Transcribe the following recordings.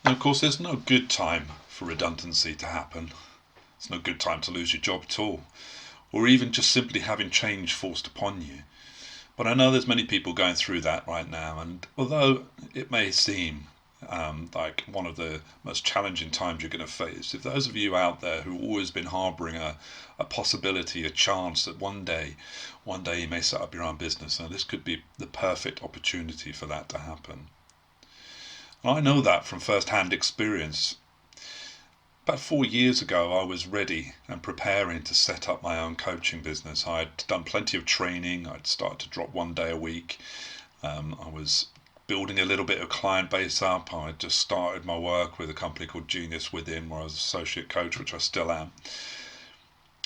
And of course, there's no good time for redundancy to happen. It's no good time to lose your job at all, or even just simply having change forced upon you. But I know there's many people going through that right now, and although it may seem like one of the most challenging times you're going to face, if those of you out there who've always been harbouring a possibility, a chance that one day you may set up your own business, now this could be the perfect opportunity for that to happen. And I know that from first-hand experience. About 4 years ago, I was ready and preparing to set up my own coaching business. I'd done plenty of training. I'd started to drop 1 day a week. I was building a little bit of client base up. I just started my work with a company called Genius Within, where I was associate coach, which I still am.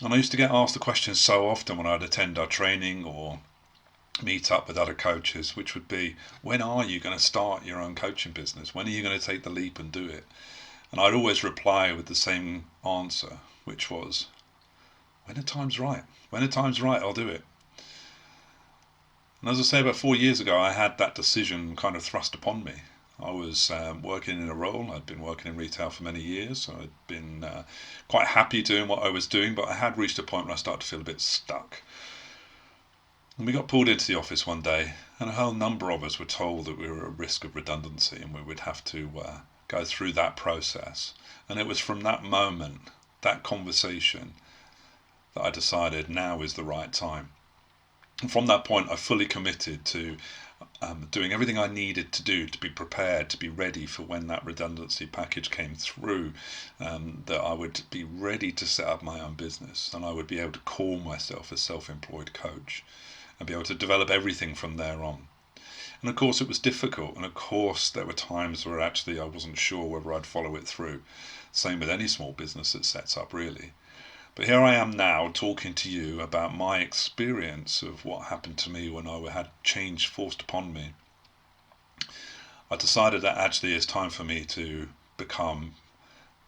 And I used to get asked the question so often when I'd attend our training or meet up with other coaches, which would be, when are you going to start your own coaching business? When are you going to take the leap and do it? And I'd always reply with the same answer, which was, when the time's right. When the time's right, I'll do it. And as I say, about 4 years ago, I had that decision kind of thrust upon me. I was working in a role. I'd been working in retail for many years, so I'd been quite happy doing what I was doing, but I had reached a point where I started to feel a bit stuck. And we got pulled into the office one day, and a whole number of us were told that we were at risk of redundancy and we would have to go through that process. And it was from that moment, that conversation, that I decided now is the right time. And from that point, I fully committed to doing everything I needed to do to be prepared, to be ready for when that redundancy package came through, that I would be ready to set up my own business and I would be able to call myself a self-employed coach and be able to develop everything from there on. And of course it was difficult, and of course there were times where actually I wasn't sure whether I'd follow it through. Same with any small business that sets up, really. But here I am now talking to you about my experience of what happened to me when I had change forced upon me. I decided that actually it's time for me to become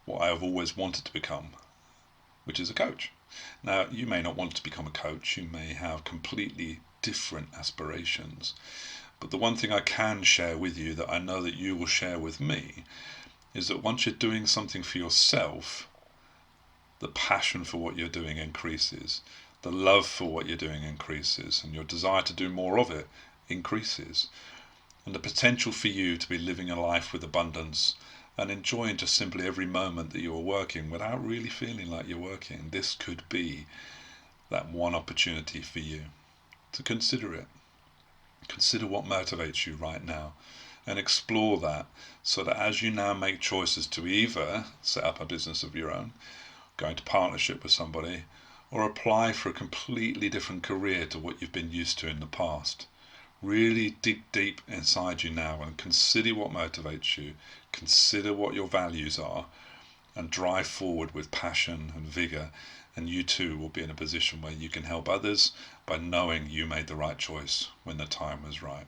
what I have always wanted to become, which is a coach. Now, you may not want to become a coach, you may have completely different aspirations. But the one thing I can share with you that I know that you will share with me is that once you're doing something for yourself, the passion for what you're doing increases, the love for what you're doing increases, and your desire to do more of it increases. And the potential for you to be living a life with abundance and enjoying just simply every moment that you're working without really feeling like you're working, this could be that one opportunity for you. To consider it. Consider what motivates you right now and explore that, so that as you now make choices to either set up a business of your own, go into partnership with somebody, or apply for a completely different career to what you've been used to in the past, really dig deep inside you now and consider what motivates you, consider what your values are, and drive forward with passion and vigour, and you too will be in a position where you can help others by knowing you made the right choice when the time was right.